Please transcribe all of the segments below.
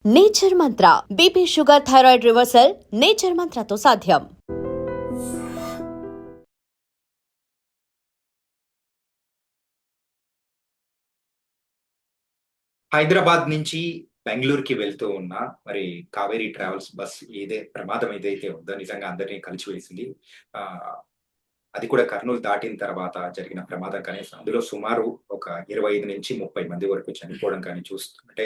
Nature Mantra BP sugar thyroid reversal nature మంత్రతో సాధ్యం. హైదరాబాద్ నుంచి బెంగళూరుకి వెళ్తూ ఉన్న మరి కావేరీ ట్రావెల్స్ బస్ ప్రమాదం ఏదైతే ఉందో నిజంగా అందరినీ కలిచివేసింది. అది కూడా కర్నూలు దాటిన తర్వాత జరిగిన ప్రమాదం కానీ అందులో సుమారు ఒక 25-30 మంది వరకు చనిపోవడం కానీ అంటే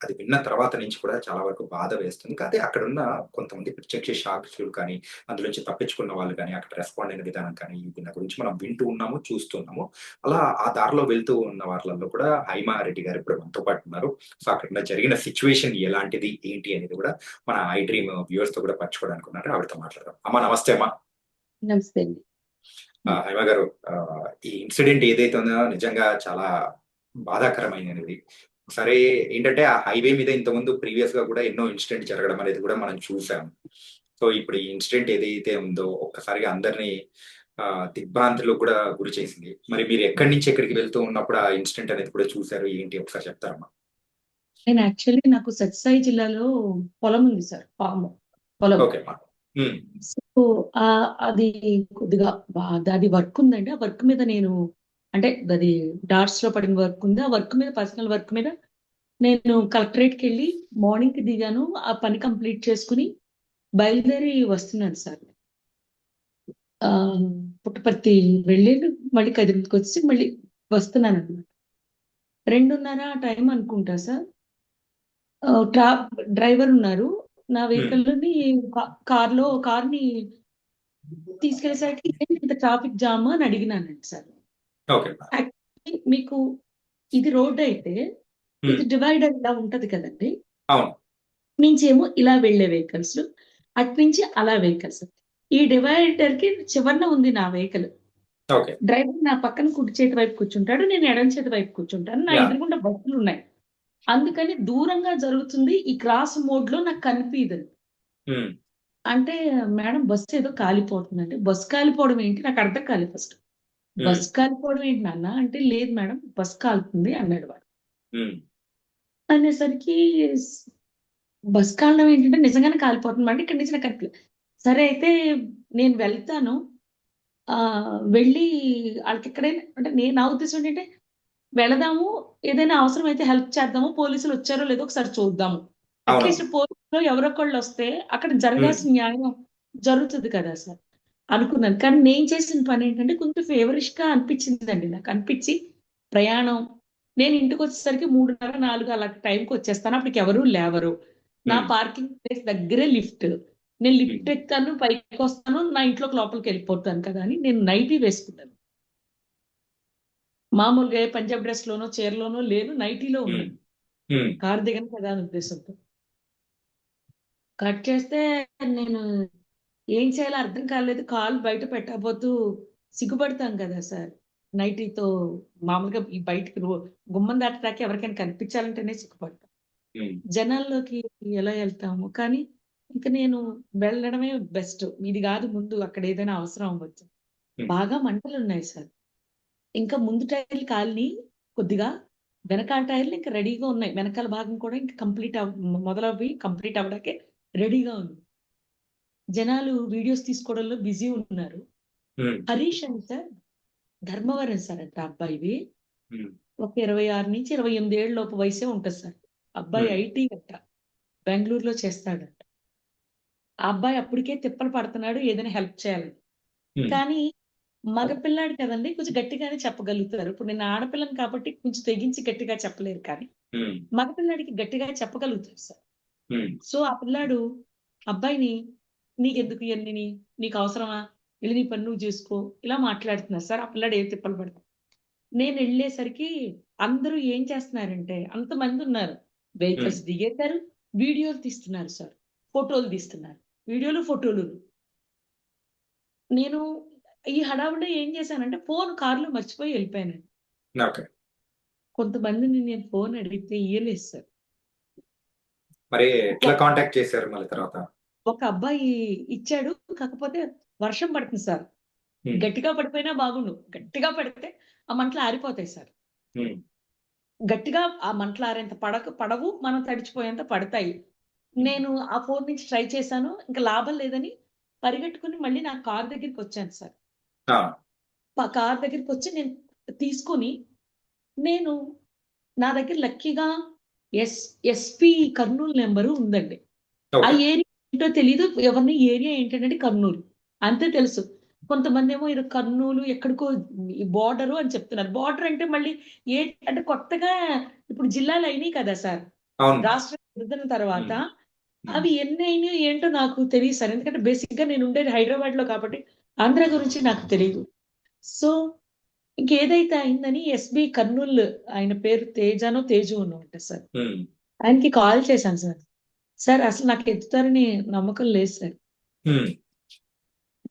అది విన్న తర్వాత నుంచి కూడా చాలా వరకు బాధ వేస్తుంది. కాకపోతే అక్కడున్న కొంతమంది ప్రత్యక్ష సాక్షులు కానీ, అందులోంచి తప్పించుకున్న వాళ్ళు కానీ, అక్కడ రెస్పాండ్ అయిన విధానం కానీ, దీని గురించి మనం వింటూ ఉన్నాము, చూస్తున్నాము. అలా ఆ దారిలో వెళ్తూ ఉన్న వాళ్ళలో కూడా హైమారెడ్డి గారు ఇప్పుడు మనతో పాటు ఉన్నారు. సో అక్కడ జరిగిన సిట్యుయేషన్ ఎలాంటిది, ఏంటి అనేది కూడా మన ఐ డ్రీమ్ వ్యూవర్స్ తో కూడా పంచుకోవడానికి ఉన్నారు. ఆవిడతో మాట్లాడదాం. అమ్మా నమస్తే అమ్మా. నమస్తే అండి. హైమ గారు, ఈ ఇన్సిడెంట్ ఏదైతే ఉందో నిజంగా చాలా బాధాకరమైనది. సరే, ఏంటంటే ఆ హైవే మీద ఇంతకుముందు ప్రీవియస్ గా కూడా ఎన్నో ఇన్సిడెంట్ జరగడం అనేది కూడా మనం చూసాం. సో ఇప్పుడు ఈ ఇన్సిడెంట్ ఏదైతే ఉందో ఒక్కసారిగా అందరినీ దిగ్భ్రాంతిలో కూడా గురి చేసింది. మరి మీరు ఎక్కడి నుంచి ఎక్కడికి వెళ్తూ ఉన్నప్పుడు ఆ ఇన్సిడెంట్ అనేది కూడా చూసారు, ఏంటి ఒకసారి చెప్తారమ్మా? నేను యాక్చువల్లీ నాకు సత్యసాయి జిల్లాలో పొలం ఉంది సార్, పొలం. ఓకే అమ్మా. సో అది కొద్దిగా అది వర్క్ ఉందండి. ఆ వర్క్ మీద నేను అంటే అది డాట్స్ లో పడిన వర్క్ ఉంది. ఆ వర్క్ మీద, పర్సనల్ వర్క్ మీద నేను కలెక్టరేట్కి వెళ్ళి మార్నింగ్ కి దిగాను. ఆ పని కంప్లీట్ చేసుకుని బయలుదేరి వస్తున్నాను సార్. పుట్టపర్తి వెళ్ళి మళ్ళీ కదిరికి వచ్చి మళ్ళీ వస్తున్నాను అనమాట. 2:30 టైం అనుకుంటా సార్. డ్రైవర్ ఉన్నారు. నా వెహికల్‌ని కార్‌ని తీసుకెళ్ళేసరికి ఇంత ట్రాఫిక్ జామ్ అని అడిగినానండి సార్. ఓకే. యాక్చువల్లీ మీకు ఇది రోడ్ అయితే ఇది డివైడర్ ఇలా ఉంటది కదండీ! అవును. నుంచేమో ఇలా వెళ్ళే వెహికల్స్, అటునుంచి అలా వెహికల్స్. ఈ డివైడర్‌కి చివరన ఉంది నా వెహికల్. ఓకే. డ్రైవర్ నా పక్కన కుడి చేతి వైపు కూర్చుంటాడు. నేను ఎడమ చేతి వైపు కూర్చుంటాను. నా ఎదురుగుండా బస్సులున్నాయి. అందుకని దూరంగా జరుగుతుంది. ఈ క్రాస్ మోడ్‌లో నాకు కనిపియదండి. అంటే మేడం బస్సు ఏదో కాలిపోతుందండి. బస్సు కాలిపోవడం ఏంటి? నాకు అర్థం కాలేదు ఫస్ట్. బస్సు కాలిపోవడం ఏంటి నాన్న అంటే, లేదు మేడం బస్సు కాలుతుంది అన్నాడు వాడు. అనేసరికి బస్సు కాలడం ఏంటంటే నిజంగానే కాలిపోతుంది అంటే ఇక్కడి నుంచి నాకు కనిపించలేదు. సరే అయితే నేను వెళ్తాను. వెళ్ళి ఆళ్ళకి ఎక్కడైనా అంటే నా ఉద్దేశం ఏంటంటే వెళదాము, ఏదైనా అవసరమైతే హెల్ప్ చేద్దాము. పోలీసులు వచ్చారో లేదో ఒకసారి చూద్దాము. అట్‌లీస్ట్ పోలీసులు ఎవరొకళ్ళు వస్తే అక్కడ జరగాల్సిన న్యాయం జరుగుతుంది కదా సార్ అనుకున్నాను. కానీ నేను చేసిన పని ఏంటంటే కొంచెం ఫేవరిష్‌గా అనిపించిందండి నాకు. అనిపించి ప్రయాణం నేను ఇంటికొచ్చేసరికి 3:30, 4 అలా టైంకి వచ్చేస్తాను. అప్పటికి ఎవరు లేవరు. నా పార్కింగ్ ప్లేస్ దగ్గరే లిఫ్ట్. నేను లిఫ్ట్ ఎక్కుతాను, పైకొస్తాను, నా ఇంట్లోకి లోపలికెళ్ళిపోతాను కదా అని నేను నైటీ వేసుకున్నాను. మామూలుగా పంజాబ్ డ్రెస్‌లోనో, చీరలోనో లేను, నైటీలో ఉన్నాను. కారు దిగను కదా అనే ఉద్దేశంతో. కట్ చేస్తే నేను ఏం చేయాలో అర్థం కాలేదు. కాలు బయట పెట్టబోతూ సిగ్గుపడతాం కదా సార్! నైటీతో మామూలుగా ఈ బయటికి గుమ్మం దాటడానికి ఎవరికైనా కనిపించాలంటేనే సిగ్గుపడతాం. జనాల్లోకి ఎలా ఎళ్తాము? కానీ ఇంక నేను వెళ్ళడమే బెస్ట్. ఇది కాదు ముందు, అక్కడ ఏదైనా అవసరం అవ్వచ్చు. బాగా మంటలున్నాయి సార్. ఇంకా ముందు టైర్లు కాలినియి కొద్దిగా. వెనకాల టైర్లు ఇంకా రెడీగా ఉన్నాయి. వెనకాల భాగం కూడా ఇంకా మొదలవ్వి కంప్లీట్ అవ్వడానికే రెడీగా ఉంది. జనాలు వీడియోస్ తీసుకోవడంలో బిజీ ఉన్నారు. హరీష్ అని సార్, ధర్మవరం సార్ అంట అబ్బాయివి. ఒక 26-28 ఏళ్ల లోపు వయసే ఉంటది సార్. అబ్బాయి ఐటీ అంట. బెంగుళూరులో చేస్తాడంట. ఆ అబ్బాయి అప్పటికే తిప్పలు పడుతున్నాడు ఏదైనా హెల్ప్ చేయాలని. కానీ మగపిల్లాడు కదండీ! కొంచెం గట్టిగానే చెప్పగలుగుతారు. ఇప్పుడు నేను ఆడపిల్లని కాబట్టి కొంచెం తెగించి గట్టిగా చెప్పలేరు కానీ, మగపిల్లాడికి గట్టిగా చెప్పగలుగుతారు సార్. సో ఆ పిల్లాడు అబ్బాయిని, "నీకెందుకు ఇయన్నీని? నీకు అవసరమా? ఎళ్లి నీ పని నువ్వు జేసుకో" ఇలా మాట్లాడుతున్నారు సార్. ఆ పిల్లాడు ఏం తిప్పలు పడతాడు. నేనెళ్ళేసరికి అందరూ ఏం చేస్తున్నారంటే అంతమందున్నారు. వెహికల్స్ దిగేశారు, వీడియోలు తీస్తున్నారు సార్. ఫోటోలు తీస్తున్నారు. వీడియోలు, ఫోటోలు. నేను ఈ హడావుడిలో ఏం చేశానంటే ఫోన్ కార్‌లో మర్చిపోయి ఎళ్ళిపోయానండి. ఓకే. కొంతమందిని నేను ఫోన్ అడిగితే ఇయ్యలేదు సార్. మరి ఎట్లా కాంటాక్ట్ చేశారు మళ్ళీ తర్వాత? ఒక అబ్బాయి ఇచ్చాడు. కాకపోతే వర్షం పడుతుంది సార్. గట్టిగా పడిపోయినా బాగుండు. గట్టిగా పడితే ఆ మంటలు ఆరిపోతాయి సార్. గట్టిగా ఆ మంటలారేంత పడవు. మనం తడిచిపోయేంత పడతాయి. నేను ఆ ఫోన్ నుంచి ట్రై చేశాను. ఇంక లాభం లేదని పరిగెట్టుకొని మళ్ళీ నా కారు దగ్గరికొచ్చాను సార్. ఆ! కారు దగ్గరికొచ్చి నేను తీసుకొని నేను నా దగ్గర లక్కీగా ఎస్ ఎస్‌పీ కర్నూలు నంబరు ఉందండి. ఆ ఓకే. ఏరియా ఏంటో తెలీదు. ఏరియా ఏంటంటే కర్నూలు. అంతే తెలుసు. కొంతమందేమో ఇది కర్నూలు ఎక్కడికో ఈ బోర్డరు అని చెప్తున్నారు. బోర్డర్ అంటే మళ్ళీ ఏ అంటే కొత్తగా ఇప్పుడు జిల్లాలయినాయి కదా సార్! అవును మేడం. రాష్ట్రం విభజన తర్వాత హ్మ్. హ్మ్. అవి ఎన్నయినాయో ఏంటో నాకు తెలీదు సార్. ఎందుకంటే బేసిక్‌గా నేనుండేది హైదరాబాద్‌లో కాబట్టి ఆంధ్ర గురించి నాకు తెలీదు. సో, ఇంకేదైతే అయిందని ఎస్‌బీ కర్నూల్ ఆయన పేరు తేజానో, తేజునో అంట సార్. హ్మ్. ఆయనకి కాల్ చేశాను సార్. సార్ అసలు నాకు ఎత్తుతారని నమ్మకం లేదు సార్. హ్మ్.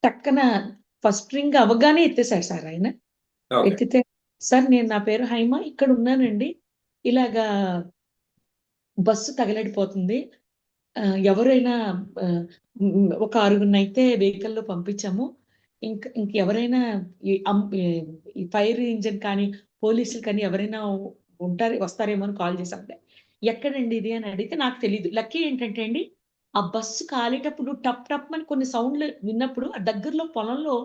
టక్కన ఫస్ట్ రింగ్ అవ్వగానే ఎత్తేసారు సార్ ఆయన. ఓకే. ఎత్తితే, "సార్ నా పేరు హైమ. ఇక్కడున్నానండి. ఇలాగా బస్సు తగలడిపోతుంది. ఎవరైనా ఒక ఆరుగురినైతే వెహికల్‌లో పంపించాము. ఇంకెవరైనా ఈ ఫైర్ ఇంజిన్ కానీ, పోలీసులు కానీ ఎవరైనా వస్తారేమో అని కాల్ చేశామంటే, ఎక్కడండి ఇది అని అడిగితే నాకు తెలీదు. లక్కీ ఏంటంటే అండి, ఆ బస్సు కాలేటప్పుడు టప్ టప్ అని కొన్ని సౌండ్‌లు విన్నప్పుడు ఆ దగ్గరలో పొలంలో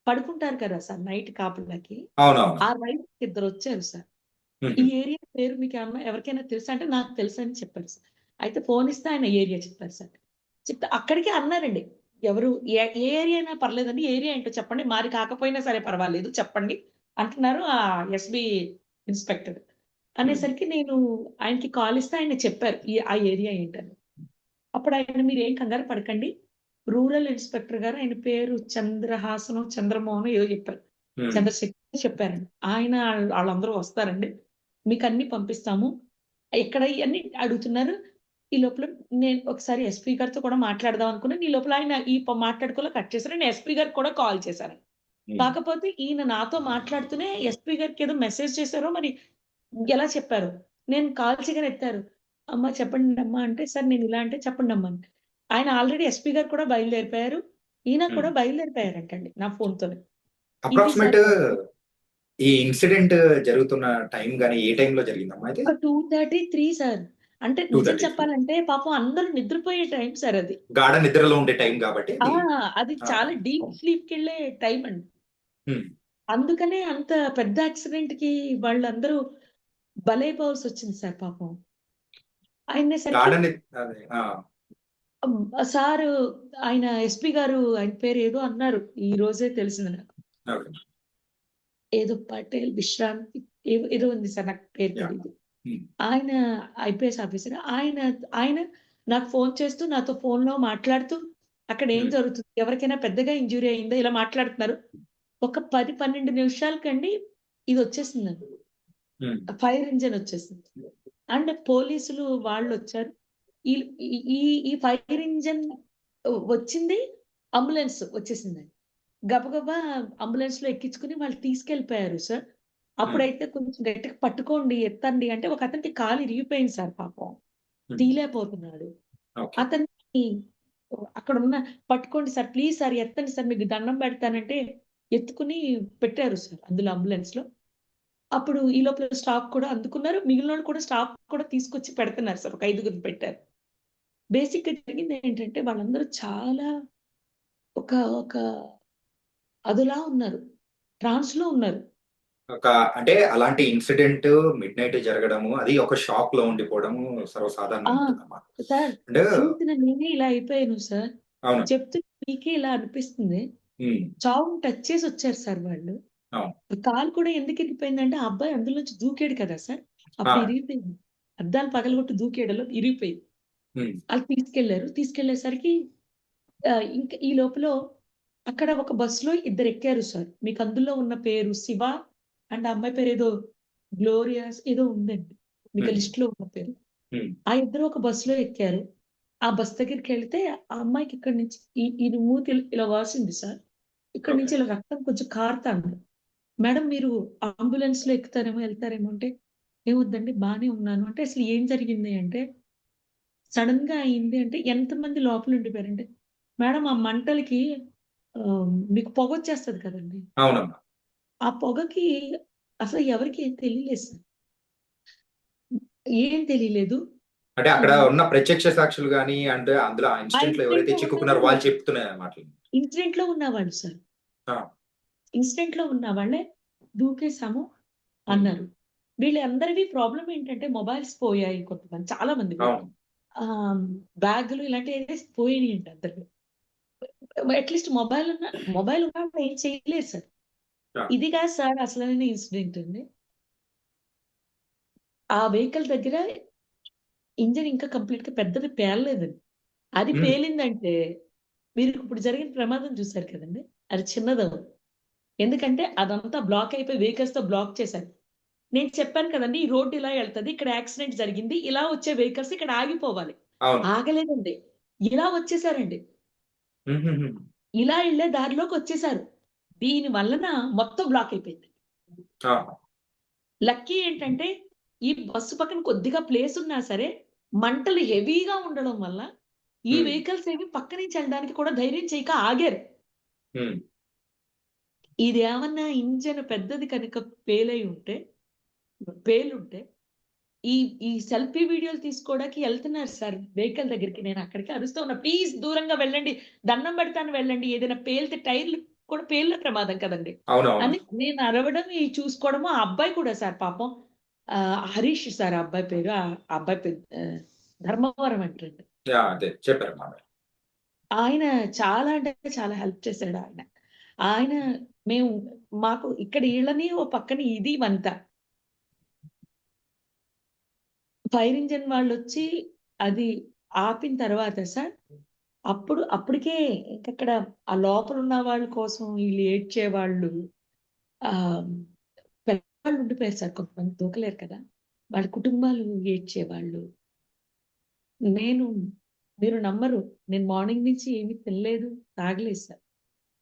పడుకుంటారు కదా సార్ నైట్ కాపులకి. అవునవును. ఆ రైతుకి ఇద్దరొచ్చారు సార్. ఈ హుహు. ఏరియా పేరు ఎవరికైనా తెలుసా? అంటే నాకు తెలుసని చెప్పారు సార్. అయితే ఫోన్ ఇస్తే ఆయన ఏరియా చెప్పారు సార్. చెప్తే అక్కడికే అన్నారండి. ఎవరు ఏ ఏరియా అయినా పర్లేదండి. ఏరియా ఏంటో చెప్పండి. మాది కాకపోయినా సరే పర్వాలేదు చెప్పండి అంటున్నారు ఎస్‌బీ ఇన్స్‌పెక్టర్. హ్మ్. అనేసరికి నేను ఆయనకి కాల్ ఇస్తే ఆయన చెప్పారు. ఆ ఏరియా ఏంటని. అప్పుడు ఆయన మీరేం కంగారు పడకండి. రూరల్ ఇన్స్‌పెక్టర్ గారు ఆయన పేరు చంద్రహాసనో, చంద్రమోహనో ఏదో చెప్పారు. హ్మ్. చంద్రశేఖర్ చెప్పారండి. ఆయన ఆళ్ళందరూ వస్తారండి. మీకన్నీ పంపిస్తాము. ఎక్కడ ఇయన్నీ అడుగుతున్నారు. ఈ లోపల నేను ఒకసారి ఎస్పీ గారితో కూడా మాట్లాడదాం అనుకున్నాను. ఈ లోపల ఆయన మాట్లాడుకోలే కట్ చేసారు. నేను ఎస్పీ గారికి కూడా కాల్ చేశాను. హ్మ్. కాకపోతే ఈయన నాతో మాట్లాడుతూనే ఎస్పీ గారికేదో మెసేజ్ చేసారో మరి ఎలా చెప్పారో. నేను కాల్ చేయగానే ఎత్తారు. "అమ్మ చెప్పండమ్మా" అంటే, "సార్ నేనిలా" అంటే, "చెప్పండమ్మా" అని. ఆయన ఆల్రెడీ ఎస్పీ గారు కూడా బయలుదేరిపోయారు. ఈయన హ్మ్. కూడా బయలుదేరిపోయారంటండి నా ఫోన్‌తోనే. ఇది అప్రాక్సిమేట్ సార్ పరిస్థితి. ఈ ఇన్సిడెంట్ జరుగుతున్న టైం గాని ఏ టైంలో జరిగిందమ్మా ఇది? ఒక 2:33 సార్. అంటే నిజం 2:33 చెప్పాలంటే పాపం అందరూ నిద్రపోయే టైం సార్ అది. గాఢ నిద్రలో ఉండే టైం గాబట్టి ఆ! ఇది. అది ఆహా! చాలా డీప్ స్లీప్‌కెళ్ళే టైం అండి. హ్మ్. అందుకనే అంత పెద్ద యాక్సిడెంట్‌కి వాళ్ళందరూ బలైపోవాల్సొచ్చింది సార్ పాపం. గాఢ అయినసరికి ని అదే. ఆ! సారు ఆయన ఎస్పీ గారు ఆయన పేరు ఏదో అన్నారు. ఈ రోజే తెలిసింది నాకు. ఓకే. ఏదో పటేల్ విశ్రాంత్ ఏదో ఉంది సార్ నాకు పేరు యాహ్! తెలీదు. హ్మ్. ఆయన ఐపీఎస్ ఆఫీసర్. ఆయన నాకు ఫోను చేస్తూ నాతో ఫోనులో మాట్లాడుతూ అక్కడ ఏం హ్మ్. జరుగుతుంది? ఎవరికైనా పెద్దగా ఇంజ్యూరీ అయిందా? ఇలా మాట్లాడుతున్నారు. ఒక 10, 12 నిమిషాలకండి ఇదొచ్చేసిందండి. హ్మ్. ఫైర్ ఇంజిన్ ఒచ్చేసింది. అండ్ పోలీసులు వాళ్ళొచ్చారు. ఈల్ ఈ ఈ ఈ ఫైర్ ఇంజిన్ వచ్చింది. అంబులెన్స్ వచ్చేసిందండి. గబగబా అంబులెన్స్‌లో ఎక్కించుకొని వాళ్ళు తీసుకెళ్ళిపోయారు సార్. హ్మ్. అప్పుడైతే కొంచెం గట్టిగా పట్టుకోండి, ఎత్తండి అంటే ఒక అతనికి కాలు ఇరిగిపోయింది సార్ పాపం. హ్మ్. తీయలేకపోతున్నాడు. ఓకే. అతన్ని అక్కడున్న పట్టుకోండి సార్ ప్లీజ్ సార్ ఎత్తండి సార్ మీకు దండం పెడతానంటే ఎత్తుకొని పెట్టారు సార్ అందులో అంబులెన్స్‌లో. అప్పుడు ఈ లోపల స్టాఫ్ కూడా అందుకున్నారు. మిగిలినోళ్ళు కూడా స్టాఫ్ కూడా తీసుకొచ్చి పెడుతున్నారు సార్. ఒక ఐదుగురిని పెట్టారు. బేసిక్‌గా జరిగిందేంటంటే వాళ్ళందరూ చాలా ఒక ఒక అదోలా ఉన్నారు. ట్రాన్స్‌లో ఉన్నారు. ఒక అంటే అలాంటి ఇన్సిడెంట్ మిడ్‌నైట్ జరగడము, అది ఒక షాక్‌లో ఉండిపోవడము ఆ! సర్వసాధారణం ఉంటుందమ్మా. సార్ అంటే చూసిన నేనే ఇలా అయిపోయాను సార్. అవును. చెప్తుంటే మీకే ఇలా అనిపిస్తుంది. హ్మ్. చావుని టచ్ చేసొచ్చారు సార్ వాళ్ళు. అవును. కాలు కూడా ఎందుకు ఇరిగిపోయిందంటే, ఆ అబ్బాయి అందులోంచి దూకాడు కదా సార్! ఆ! అప్పుడు ఇరిగిపోయింది. అద్దాలు పగలగొట్టి దూకేయడంలో ఇరిగిపోయింది. హ్మ్. ఆళ్ళు తీసుకెళ్లారు. తీసుకెళ్ళేసరికి ఇంక ఈ లోపల అక్కడ ఒక బస్‌లో ఇద్దరెక్కారు సార్. మీకు అందులో ఉన్న పేరు శివ అండ్ ఆ అమ్మాయి పేరేదో గ్లోరియాస్ ఏదో ఉందండి. మీకు హ్మ్. లిస్ట్‌లో ఉన్న పేరు. హ్మ్. ఆ ఇద్దరు ఒక బస్‌లో ఎక్కారు. ఆ బస్ దగ్గరికెళ్తే ఆ అమ్మాయికి ఇక్కడి నుంచి ఇది మూతి ఇలా వాసింది సార్. ఇక్కడి ఓకే. నుంచి ఇలా రక్తం కొంచెం కారుతాంది. మేడం మీరు అంబులెన్స్‌లో ఎక్కుతారేమో, ఎళ్తారేమో అంటే, "ఏమొద్దండి బానే ఉన్నాను." అంటే అసలు ఏం జరిగింది అంటే, సడెన్‌గా అయింది అంటే ఎంతమంది లోపల ఉండిపోయారంటే, మేడం ఆ మంటలకి మీకు పొగొచ్చేస్తది కదండీ! అవునమ్మా. ఆ పొగకి అసలు ఎవరికీ ఏం తెలియలేదు సార్. ఏం తెలియలేదు. అంటే అక్కడ హ్మ్. ఉన్న ప్రత్యక్ష సాక్షులు గాని, అంటే అందులో ఆ ఆ ఇన్సిడెంట్‌లో ఎవరైతే ఇన్సిడెంట్‌లో చిక్కుకున్నారో ఉన్నవాళ్ళు వాళ్ళు చెప్తున్న మాటలు. ఇన్సిడెంట్‌లో ఉన్నవాళ్ళు సార్. ఆ! ఇన్సిడెంట్‌లో ఉన్నవాళ్ళే దూకేసాము హ్మ్. అన్నారు. వీళ్ళందరివి ప్రాబ్లమ్ ఏంటంటే మొబైల్స్ పోయాయి కొంతమంది చాలా మందివి. అవును. బ్యాగులు ఇలాంటివి పోయినాయంట అందరివి. అట్‌లీస్ట్ మొబైల్ ఉన్నవాళ్ళు ఏం చేయలేరు సార్. ఆ! ఇది కాదు సార్ అసలైన ఇన్సిడెంట్ అండి. ఆ వెహికల్ దగ్గర ఇంజిన్ ఇంకా కంప్లీట్‌గా పెద్దది పేలలేదండి. అది హ్మ్. పేలిందంటే మీరు ఇప్పుడు జరిగిన ప్రమాదం చూసారు కదండీ! అది చిన్నదవ్వదు. ఎందుకంటే అదంతా బ్లాక్ అయిపోయి వెహికల్స్‌తో బ్లాక్ చేశారు. నేను చెప్పాను కదండీ! ఈ రోడ్ ఇలా ఎళ్తది. ఇక్కడ యాక్సిడెంట్ జరిగింది. ఇలా వచ్చే వెహికల్స్ ఇక్కడ ఆగిపోవాలి. అవును. ఆగలేదండి. ఇలా వచ్చేసారండి. హుహుహు. ఇలా ఎళ్ళే దారిలోకొచ్చేసారు. దీని వలన మొత్తం బ్లాక్ అయిపోయింది. ఆహా! లక్కీ ఏంటంటే ఈ బస్సు పక్కన కొద్దిగా ప్లేస్ ఉన్నా సరే మంటలు హెవీగా ఉండడం వల్ల ఈ హ్మ్. వెహికల్స్ ఏవి పక్క నుంచి ఎళ్ళడానికి కూడా ధైర్యం చేయక ఆగారు. హ్మ్. ఇదేమన్నా ఇంజిన్ పెద్దది కనుక పేలుంటే ఈ ఈ సెల్ఫీ వీడియోలు తీసుకోవడానికి ఎళ్తున్నారు సార్ వెహికల్ దగ్గరికి. నేనక్కడికి అరుస్తూ ఉన్నా. ప్లీజ్ దూరంగా వెళ్ళండి. దండం పెడతాను వెళ్ళండి. ఏదైనా పేలితే టైర్‌లు కూడా పేలిన ప్రమాదం కదండీ! అవునవును. అని నేను అరవడం, చూసుకోవడము. ఆ అబ్బాయి కూడా సార్ పాపం హరీష్ సార్ ఆ అబ్బాయి పేరు. ఆ అబ్బాయి పేరు ధర్మవరం అంటండి. యాహ్! అదే చెప్పారమ్మా మీరు. ఆయన చాలా అంటే చాలా హెల్ప్ చేసాడాయన. ఆయన మేము మాకు ఇక్కడ ఈళ్ళని ఓ పక్కన ఇది వంత. ఫైర్ ఇంజిన్ వాళ్ళొచ్చి అది ఆపిన తర్వాత సార్, అప్పటికే ఇంకక్కడ ఆ లోపలున్న వాళ్ళ కోసం ఈళ్ళు ఏడ్చేవాళ్ళు ఆహ్, పెద్దవాళ్ళు ఉండిపోయారు సార్ కొంతమంది దూకలేరు కదా! వాళ్ళ కుటుంబాలు ఏడ్చేవాళ్ళు. నేను మీరు నమ్మరు. నేను మార్నింగ్ నుంచి ఏమి తినలేదు, తాగలేదు సార్.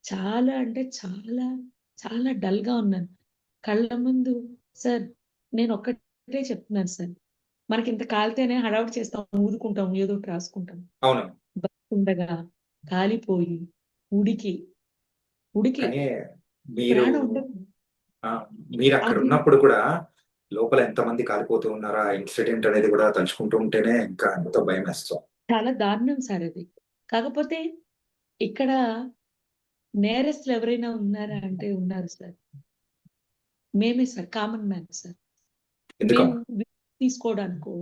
చాలా అంటే చాలా, చాలా డల్‌గా ఉన్నాను. కళ్ళ ముందు సార్ నేనొక్కటే చెప్తున్నాను సార్. మనకింత కాలితేనే హడావిడి చేస్తాం, ఊదుకుంటాం, ఏదో ఒకటి రాసుకుంటాం. అవును. బతికుండగా కాలిపోయి, ఉడికి, ఉడికి కానీ మీరు ప్రాణం ఉండదు. ఆ! అది మీరక్కడున్నప్పుడు కూడా లోపల ఎంతమంది కాలిపోతూ ఉన్నారో ఆ ఇన్సిడెంట్ అనేది కూడా తలుచుకుంటూ ఉంటేనే ఇంకా ఎంతో భయమేస్తుంది. చాలా దారుణం సార్ అది. కాకపోతే ఇక్కడ నేరస్తులు ఎవరైనా ఉన్నారా అంటే ఉన్నారు సార్. మేమే సార్. Common man sir. మేము ఎందుకమ్మా? తీసుకోవడానికో,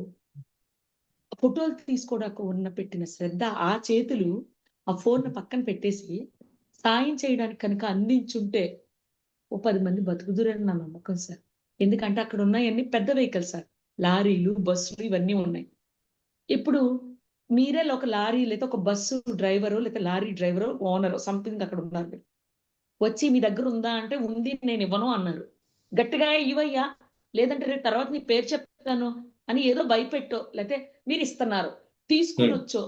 ఫోటోలు తీసుకోవడానికో పెట్టిన శ్రద్ధ, ఆ చేతులు ఆ ఫోన్‌ని పక్కన పెట్టేసి, సాయం చేయడానికి కనుక అందించుంటే, ఓ 10 మంది బతుకుదురని నా నమ్మకం సార్. ఎందుకంటే అక్కడ ఉన్నయన్నీ పెద్ద వెహికల్స్ సార్. లారీలు, బస్సులు ఇవన్నీ ఉన్నాయి. ఇప్పుడు మీరే ఒక లారీ లేతే ఒక బస్సు డ్రైవరో, లేతే లారీ డ్రైవరో, ఓనరో సంథింగ్ అక్కడ ఉన్నారు మీరు. వచ్చి మీ దగ్గరుందా అంటే, "ఉంది నేనివ్వను" అన్నారు. గట్టిగా ఇవ్వయ్యా! లేదంటే రేపు తర్వాత నీ పేరు చెప్తాను అని ఏదో భయపెట్టో, లేతే మీరిస్తున్నారు. హ్మ్. తీసుకొనొచ్చో,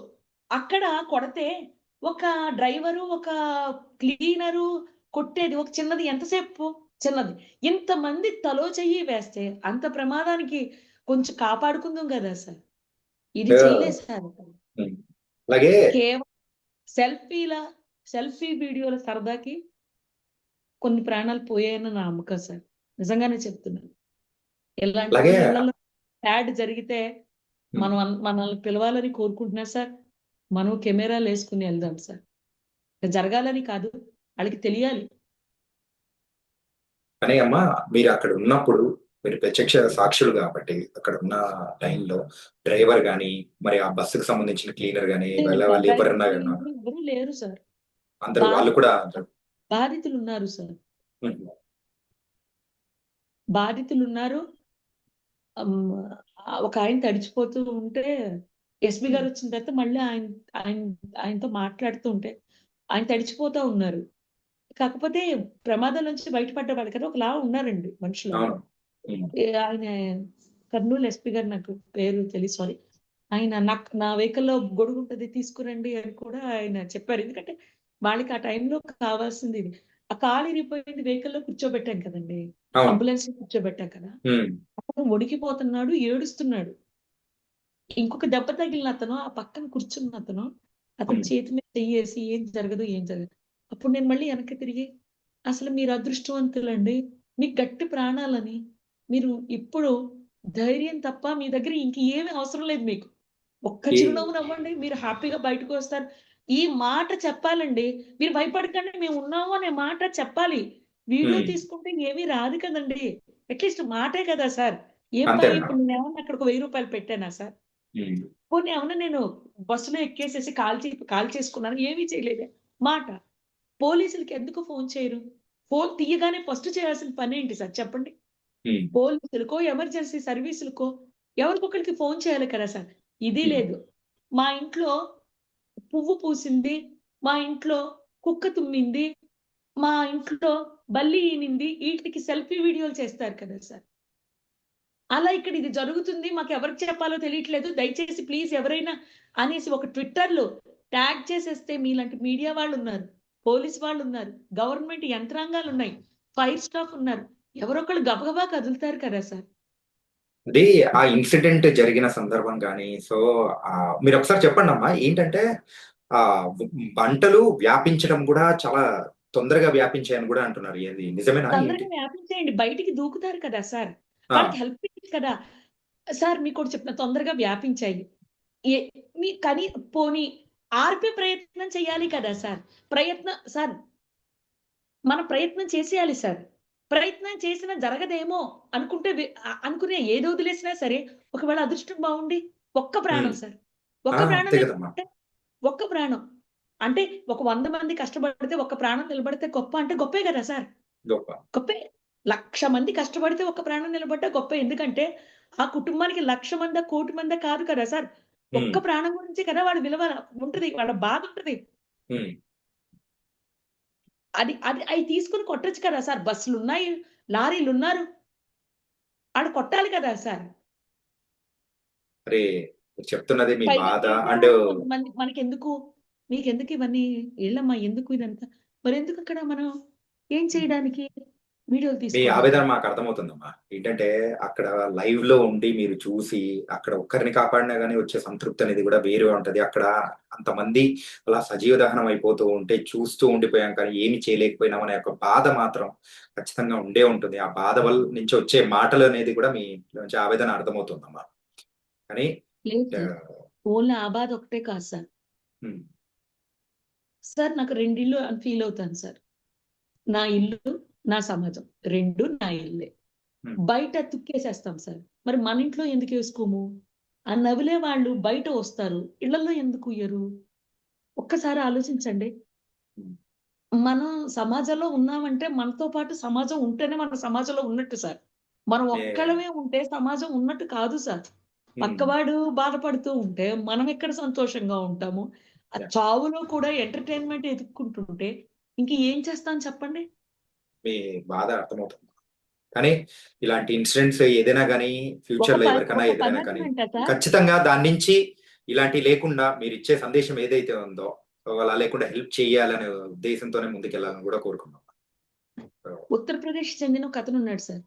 అక్కడ కొడితే ఒక డ్రైవరు, ఒక క్లీనరు కొట్టేది ఒక చిన్నది ఎంతసేపు? చిన్నది. ఇంతమంది తలో చెయ్యి వేస్తే అంత ప్రమాదానికి కొంచెం కాపాడుకుందుం గదా సార్! ఇది ఆహ్, చేయలేదు సార్. హ్మ్. అలాగే కేవలం సెల్ఫీల సెల్ఫీ వీడియోల సరదాకి కొన్ని ప్రాణాలు పోయాయని నా నమ్మకం సార్. నిజంగానే చెప్తున్నాను. ఇలాంటి అలాగే కొన్ని ఇళ్లలో యాడ్ జరిగితే హ్మ్. మనల్ని పిలవాలని కోరుకుంటున్నా సార్. మనం కెమెరాలేసుకొని ఎళ్దాం సార్. జరగాలని కాదు. ఆళ్ళకి తెలియాలి. కానీ అమ్మా మీరక్కడున్నప్పుడు మీరు ప్రత్యక్ష సాక్షులు గాబట్టి, అక్కడున్న టైంలో డ్రైవర్ గాని, మరి ఆ బస్సుకి సంబంధించిన క్లీనర్ గాని, లేరు వాళ్ళ సార్. వాళ్ళు డ్రైవర్, ఎవరన్నా గాని క్లీనర్ ఎవరు లేరు సార్. అందరూ వాళ్ళు బాధితులు కూడా బాధితులున్నారు సార్. హ్మ్. బాధితులున్నారు. హ్మ్. ఒకాయన తడిచిపోతూ ఉంటే ఎస్పీ హ్మ్. గారొచ్చిన తర్వాత మళ్ళీ ఆయన ఆయనతో మాట్లాడుతూ ఉంటే ఆయన తడిచిపోతా ఉన్నారు. కాకపోతే ప్రమాదం నుంచి బయటపడ్డవాళ్ళు కదా! ఒకలా ఉన్నారండి మనుషులు. అవును. హ్మ్. ఆయన కర్నూలు ఎస్పీ గారు నాకు పేరు తెలీదు సారీ. ఆయన నా వెహికల్‌లో గొడుగుంటది తీసుకురండి అని కూడా ఆయన చెప్పారు. ఎందుకంటే వాళ్ళకి ఆ టైంలో కావాల్సింది ఇది. ఆ కాలు ఇరిగిపోయింది వెహికల్‌లో కూర్చోబెట్టాం కదండీ! అవును. అంబులెన్స్‌లో కూర్చోబెట్టాం కదా! హ్మ్. అతను వణికిపోతున్నాడు, ఏడుస్తున్నాడు. ఇంకొక దెబ్బ తగిలిన అతను, ఆ పక్కన కూర్చున్న అతను, అతని హ్మ్. చేతి మీద చెయ్యేసి ఏం జరగదు, ఏం జరగదు. అప్పుడు నేను మళ్ళీ వెనక్కి తిరిగి, అసలు మీరు అదృష్టవంతులండి. మీకు గట్టి ప్రాణాలని. మీరు ఇప్పుడు ధైర్యం తప్ప మీ దగ్గర ఇంక ఏమి అవసరం లేదు మీకు. ఒక్క ఏ చిరునవ్వు నవ్వండి. మీరు హ్యాపీగా బయటకొస్తారు. ఈ మాట చెప్పాలండి. మీరు భయపడకండి మేమున్నాము అనే మాట చెప్పాలి. వీడియో హ్మ్. తీసుకుంటే ఏమీ రాదు కదండీ! అట్‌లీస్ట్ మాటే కదా సార్! అంతేనా? ఇప్పుడు నేనేమన్నా అక్కడికి రూ. 1000 పెట్టానా సార్? హ్మ్. పోనీ ఏమన్నా నేను బస్సులో ఎక్కేసేసి కాల్ చేసుకున్నానా? ఏమీ చేయలేదే. మాట. పోలీసులకి ఎందుకు ఫోను చేయరు? ఫోను తీయగానే ఫస్ట్ చేయాల్సిన పనేంటి సార్ చెప్పండి? హ్మ్. పోలీసులకో, ఎమర్జెన్సీ సర్వీసులకో ఎవరికొకళ్ళకి ఫోను చేయాలి కదా సార్! ఇది హ్మ్. లేదు. మా ఇంట్లో పువ్వు పూసింది, మా ఇంట్లో కుక్క తుమ్మింది, మా ఇంట్లో బల్లి ఈనింది, ఈట్లికి సెల్ఫీ వీడియోలు చేస్తారు కదా సార్! అలా ఇక్కడ ఇది జరుగుతుంది. మాకెవరికి చెప్పాలో తెలియట్లేదు. దయచేసి ప్లీజ్ ఎవరైనా అనేసి ఒక ట్విట్టర్‌లో ట్యాగ్ చేసేస్తే మీలాంటి మీడియా వాళ్ళున్నారు. పోలీస్ వాళ్ళున్నారు. గవర్నమెంట్ యంత్రాంగాలున్నాయి. ఫైర్ స్టాఫ్ ఉన్నారు. ఎవరో ఒకళ్ళు గబగబా కదులుతారు కదా సార్! అది ఆ ఇన్సిడెంట్ జరిగిన సందర్భం గాని, సో, మీరొకసారి చెప్పండమ్మా. ఏంటంటే ఆహ్, వ్ మంటలు వ్యాపించడం గూడా చాలా తొందరగా వ్యాపించాయని గూడా అంటున్నారు. ఏది నిజమేనా ఏంటి? తొందరగా వ్యాపించేయండి. బయటికి దూకుతారు కదా సార్! ఆ! వాళ్ళకి హెల్ప్ చేయొచ్చు కదా! సార్ మీకోటి చెప్తున్నా తొందరగా వ్యాపించాయి. ఎ మీ కానీ పోనీ ఆర్పే ప్రయత్నం చేయాలి కదా సార్! సార్ మన ప్రయత్నం చేసేయాలి సార్. ప్రయత్నం చేసినా జరగదేమో అనుకునే ఏది వదిలేసినా సరే, ఒకవేళ అదృష్టం బావుండి ఒక్క హ్మ్. ప్రాణం సార్. ఆ! ఒక్క ప్రాణం అంతే గదమ్మా! నిలబడితే ఒక్క ప్రాణం. అంటే ఒక 100 మంది కష్టపడితే ఒక్క ప్రాణం నిలబడితే గొప్ప అంటే గొప్పే గదా సార్! గొప్ప. గొప్పే. 1,00,000 మంది కష్టపడితే ఒక్క ప్రాణం నిలబడ్డా గొప్పే. ఎందుకంటే ఆ కుటుంబానికి 1,00,000 మందా, కోటి మందా కాదు కదా సార్! హ్మ్. ఒక్క ప్రాణం గురించే కదా వాడి విలువ ఉంటది. వాళ్ళ బాధుంటది. హ్మ్. అది అది అయి తీసుకొని కొట్టొచ్చు కదా సార్! బస్సులున్నాయి, లారీలున్నారు. ఆడ కొట్టాలి కదా సార్! మరి మీరు చెప్తున్నది మీ పైగా బాధ ఏం అండ్ చేయాలంటే కొంతమంది మనకెందుకు, మీకెందుకు ఇవన్నీ ఈళ్ళమ్మా ఎందుకు ఇదంతా? మరెందుకక్కడ మనం ఏం చేయడానికి వీడియోలు మీ తీసుకోవడానికి? ఆవేదన మాకర్థమవుతుందమ్మా. ఏంటంటే, అక్కడ లైవ్‌లో ఉండి మీరు చూసి, అక్కడ ఒక్కరిని కాపాడినా గాని వచ్చే సంతృప్తి అనేది గూడా వేరుగా ఉంటది. అక్కడ అంతమంది అలా సజీవ దహనం అయిపోతూ ఉంటే చూస్తూ ఉండిపోయాం కానీ, ఏమి చేయలేకపోయినాం అనే ఒక బాధ మాత్రం ఖచ్చితంగా ఉండే ఉంటుంది. ఆ బాధ నుంచి వచ్చే మాటలనేది కూడా మీ నుంచి ఆవేదన అర్థమవుతుందమ్మా. కానీ లేదు సార్. ఆహ్, ఓన్లీ ఆ బాధ ఒకటే కాదు సార్. హ్మ్. సార్ నాకు 2 ఇల్లు అని ఫీల్ అవుతాను సార్. నా ఇల్లు, నా సమాజం 2 నా ఇల్లే. హ్మ్. బయట తుక్కేసేస్తాం సార్. మరి మన ఇంట్లో ఎందుకేసుకోము? ఆ నవిలే వాళ్ళు బయట వస్తారు. ఇళ్ళల్లో ఎందుకుయ్యరు? ఒక్కసారి ఆలోచించండి. హ్మ్. మనం సమాజంలో ఉన్నామంటే మనతో పాటు సమాజం ఉంటేనే మనం సమాజంలో ఉన్నట్టు సార్. మనం మే ఒక్కళ్ళమే ఉంటే సమాజం ఉన్నట్టు కాదు సార్. హ్మ్. పక్కవాడు బాధపడుతూ ఉంటే మనం ఎక్కడ సంతోషంగా ఉంటాము? ఆ యాహ్! చావులో కూడా ఎంటర్‌టైన్‌మెంట్ ఎతుక్కుంటుంటే ఇంక ఏం చేస్తాం చెప్పండి? మీ బాధ అర్థమవుతుంది. కానీ ఇలాంటి ఇన్సిడెంట్స్ ఏదైనా గాని ఫ్యూచర్‌లో ఎవరికన్నా ఒక ఎదురైనా కానీ, పనెంతమంట సార్ ఖచ్చితంగా దాని నుంచి ఇలాంటివి లేకుండా మీరిచ్చే సందేశం ఏదైతే ఉందో, సో, అలా లేకుండా హెల్ప్ చేయాలనే ఉద్దేశంతోనే ముందుకెళ్ళాలని గూడా కోరుకున్నాం. సో, ఉత్తరప్రదేశ్ చెందిన ఒకతనున్నాడు సార్.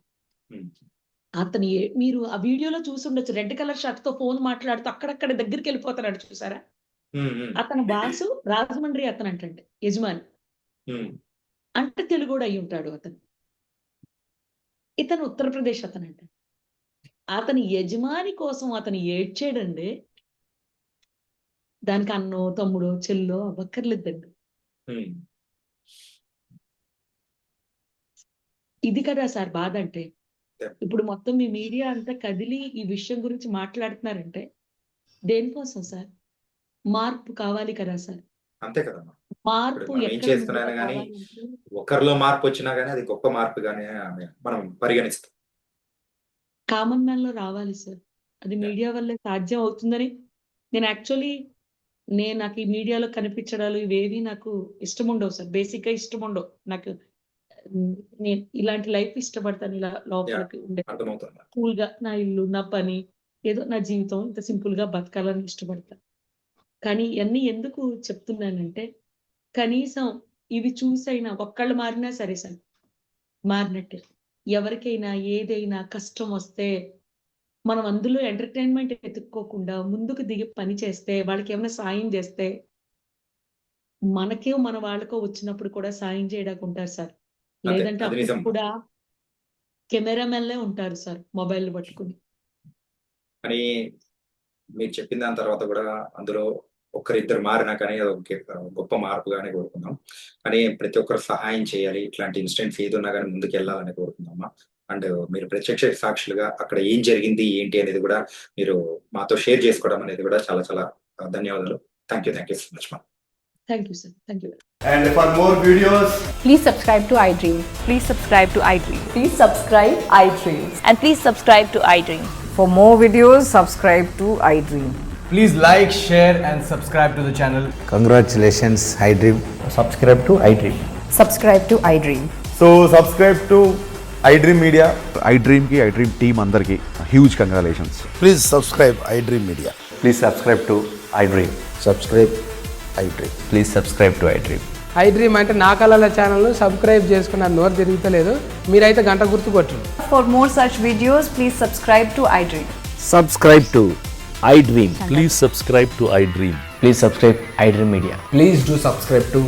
హ్మ్. మీరు ఆ వీడియోలో చూసుండొచ్చు. రెడ్ కలర్ షర్ట్‌తో ఫోన్ మాట్లాడుతూ అక్కడక్కడ దగ్గరికెళ్ళిపోతున్నాడు చూసారా? హ్మ్. హ్మ్. అతని బాసు రాజమండ్రి అతనంటండి యజమాని. హ్మ్. అంటే తెలుగోడు అయ్యుంటాడు అతను. ఇతను ఉత్తరప్రదేశ్ అతనంట. అతని యజమాని కోసం అతను ఏడ్చాడండి. దానికి అన్నో, తమ్ముడో, చెల్లో అవ్వక్కర్లేదండి. హ్మ్. ఇది కదా సార్ బాధంటే. యాహ్! ఇప్పుడు మొత్తం మీ మీడియా అంతా కదిలి ఈ విషయం గురించి మాట్లాడుతున్నారంటే దేనికోసం సార్? మార్పు కావాలి కదా సార్! అంతే కదమ్మా! ఇప్పుడు మార్పు మనం ఏం ఎక్కడ ముందుగా చేస్తున్నా గాని, కావాలంటే ఒకరిలో మార్పొచ్చినా గాని అది గొప్ప మార్పుగానే మనం పరిగణిస్తాం. కామన్ మ్యాన్‌లో రావాలి సార్. అది యాహ్! మీడియా వల్లే సాధ్యం అవుతుందని నేను యాక్చువల్లీ నాకు ఈ మీడియాలో కనిపించడాలు ఇవేవి నాకు ఇష్టముండవు సార్. బేసిక్‌గా ఇష్టముండవు. నాకు హ్మ్. నేను ఇలాంటి లైఫ్ ఇష్టపడతాను. ఇలా యాహ్! లోపలికి ఉండే అర్థమవుతుంది. కూల్‌గా నా ఇల్లు, నా పని, ఏదో నా జీవితం ఇంత సింపుల్‌గా బతకాలని ఇష్టపడతా. కానీ ఇయన్నీ ఎందుకు చెప్తున్నానంటే, కనీసం ఇవి చూసైనా ఒక్కళ్ళు మారినా సరే సార్ మారినట్టే. ఎవరికైనా ఏదైనా కష్టం వస్తే మనం అందులో ఎంటర్‌టైన్‌మెంట్ వెతుక్కోకుండా ముందుకు దిగి పని చేస్తే, వాళ్ళకేమైనా సాయం జేస్తే, మనకో మన వాళ్ళకో వచ్చినప్పుడు కూడా సాయం చేయడానికి ఉంటారు సార్. అంతే. లేదంటే అది అప్పటికి నిజం. కూడా కెమెరామెన్‌లే ఉంటారు సార్ మొబైల్‌లు పట్టుకొని. కానీ మీరు చెప్పిన దాని తర్వాత కూడా అందులో ఒక్కరిద్దరు మారినా కానీ అది గొప్ప మార్పుగానే కోరుకుందాం. కానీ ప్రతి ఒక్కరు సహాయం చేయాలి. ఇట్లాంటి ఇన్సిడెంట్స్ ఏదున్నా కానీ ముందుకు వెళ్ళాలని కోరుకుందామా. అండ్ మీరు ప్రత్యక్ష సాక్షులుగా అక్కడ ఏం జరిగింది ఏంటి అనేది కూడా మీరు మాతో షేర్ చేసుకోవడం అనేది కూడా చాలా చాలా ధన్యవాదాలు. థ్యాంక్ యూ సో మచ్ మా. Thank you sir. Thank you. And for more videos, Please subscribe to iDream. Please subscribe to iDream. Please subscribe iDream. And please subscribe to iDream. For more videos, subscribe to iDream. please like, share, and subscribe to the channel. Congratulations, iDream. Subscribe to iDream. Subscribe to iDream. So subscribe to iDream Media. iDream ki iDream team andarki huge congratulations. Please subscribe iDream Media. Please subscribe to iDream. Subscribe iDream. Please subscribe to iDream. iDream అంటే నా కళల ఛానల్ను subscribe చేసుకున్న నోరు తిరుగుతలేదు, మీరైతే గంట గుర్తు కొట్టండి. For more such videos, please subscribe to iDream. Subscribe to iDream. Please subscribe to iDream. Please subscribe iDream Media. Please do subscribe to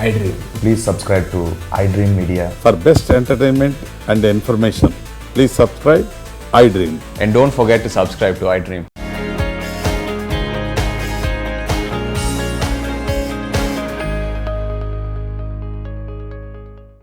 iDream. Please subscribe to iDream Media. For best entertainment and information, please subscribe iDream. And don't forget to subscribe to iDream.